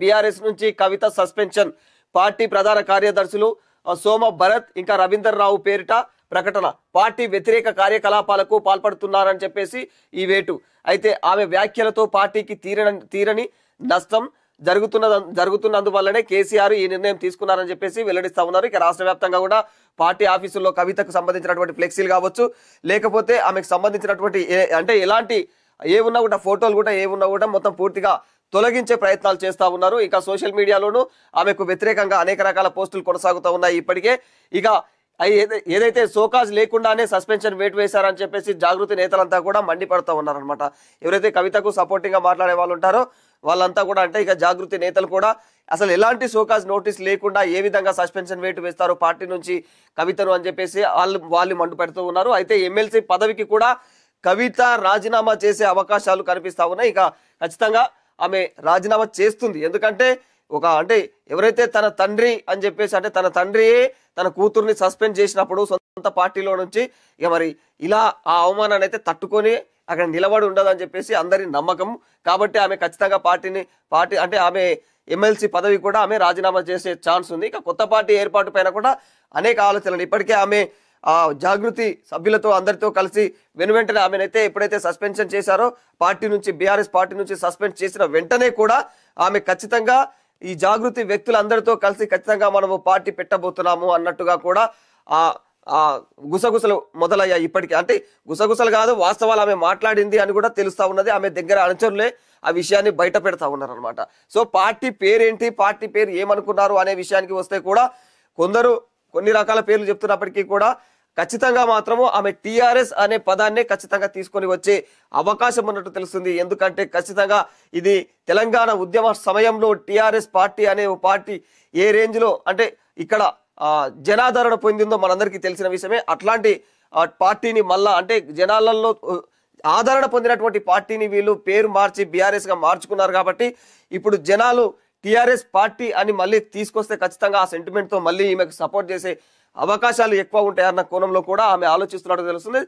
BRS నుంచి కవిత suspension, party ప్రధాన కార్యదర్శులు సోమ భరత్ ఇంకా రవీందర్ రావు పేరిట ప్రకటన, పార్టీ వ్యతిరేక కార్యకలాపాలకు పాల్పడుతున్నారని చెప్పేసి ఈ వేటు. అయితే ఆమె వ్యాఖ్యలతో పార్టీకి తీరని నష్టం జరుగుతున్నందువల్లనే కేసీఆర్ ఈ నిర్ణయం తీసుకున్నారని చెప్పేసి వెల్లడిస్తా ఉన్నారు. ఇక రాష్ట్ర వ్యాప్తంగా కూడా పార్టీ ఆఫీసుల్లో కవితకు సంబంధించినటువంటి ఫ్లెక్సీలు కావచ్చు, లేకపోతే ఆమెకు సంబంధించినటువంటి అంటే ఎలాంటి ఏమున్నా కూడా ఫోటోలు కూడా ఏమున్నా కూడా మొత్తం పూర్తిగా తొలగించే ప్రయత్నాలు చేస్తూ ఉన్నారు. ఇక సోషల్ మీడియాలోనూ ఆమెకు వ్యతిరేకంగా అనేక రకాల పోస్టులు కొనసాగుతూ ఉన్నాయి ఇప్పటికే. ఇక ఏదైతే సోకాజ్ లేకుండానే సస్పెన్షన్ వేటు వేశారని చెప్పేసి జాగృతి నేతలంతా కూడా మండిపడుతూ ఉన్నారనమాట. ఎవరైతే కవితకు సపోర్టింగ్ గా మాట్లాడే వాళ్ళు ఉంటారో వాళ్ళంతా కూడా అంటే ఇక జాగృతి నేతలు కూడా అసలు ఎలాంటి సోకాజ్ నోటీస్ లేకుండా ఏ విధంగా సస్పెన్షన్ వేటు వేస్తారు పార్టీ నుంచి కవితను అని చెప్పేసి వాళ్ళు మండిపడుతూ ఉన్నారు. అయితే ఎమ్మెల్సీ పదవికి కూడా కవిత రాజీనామా చేసే అవకాశాలు కనిపిస్తా ఉన్నాయి. ఇక ఖచ్చితంగా ఆమె రాజీనామా చేస్తుంది. ఎందుకంటే అంటే ఎవరైతే తన తండ్రి అని చెప్పేసి అంటే తన తండ్రియే తన కూతుర్ని సస్పెండ్ చేసినప్పుడు సొంత పార్టీలో నుంచి ఇక మరి ఇలా ఆ అవమానాన్ని అయితే తట్టుకొని అక్కడ నిలబడి ఉండదని చెప్పేసి అందరి నమ్మకం. కాబట్టి ఆమె ఖచ్చితంగా పార్టీ అంటే ఆమె ఎమ్మెల్సీ పదవి కూడా ఆమె రాజీనామా చేసే ఛాన్స్ ఉంది. ఇక కొత్త పార్టీ ఏర్పాటు పైన కూడా అనేక ఆలోచనలు ఇప్పటికే ఆమె జాగృతి సభ్యులతో అందరితో కలిసి వెనువెంటనే ఆమెనైతే ఎప్పుడైతే సస్పెన్షన్ చేశారో పార్టీ నుంచి బీఆర్ఎస్ పార్టీ నుంచి సస్పెండ్ చేసిన వెంటనే కూడా ఆమె ఖచ్చితంగా ఈ జాగృతి వ్యక్తులందరితో కలిసి ఖచ్చితంగా మనము పార్టీ పెట్టబోతున్నాము అన్నట్టుగా కూడా గుసగుసలు మొదలయ్యాయి ఇప్పటికీ. అంటే గుసగుసలు కాదు, వాస్తవాలు ఆమె మాట్లాడింది అని కూడా తెలుస్తా ఉన్నది. ఆమె దగ్గర అనుచరులే ఆ విషయాన్ని బయట పెడతా ఉన్నారు అనమాట. సో పార్టీ పేరేంటి, పార్టీ పేరు ఏమనుకున్నారు అనే విషయానికి వస్తే కూడా కొందరు కొన్ని రకాల పేర్లు చెప్తున్నప్పటికీ కూడా ఖచ్చితంగా మాత్రము ఆమె టీఆర్ఎస్ అనే పదాన్నే ఖచ్చితంగా తీసుకొని వచ్చే అవకాశం ఉన్నట్టు తెలుస్తుంది. ఎందుకంటే ఖచ్చితంగా ఇది తెలంగాణ ఉద్యమ సమయంలో టీఆర్ఎస్ పార్టీ అనే పార్టీ ఏ రేంజ్ లో అంటే ఇక్కడ జనాదరణ పొందిందో మనందరికీ తెలిసిన విషయమే. అట్లాంటి పార్టీని మళ్ళా అంటే జనాలలో ఆదరణ పొందినటువంటి పార్టీని వీళ్ళు పేరు మార్చి బీఆర్ఎస్ గా మార్చుకున్నారు. కాబట్టి ఇప్పుడు జనాలు టీఆర్ఎస్ పార్టీ అని మళ్ళీ తీసుకొస్తే ఖచ్చితంగా ఆ సెంటిమెంట్ తో మళ్ళీ ఈమెకు సపోర్ట్ చేసే అవకాశాలు ఎక్కువ ఉంటాయన్న కోణంలో కూడా ఆమె ఆలోచిస్తున్నట్టు తెలుస్తుంది.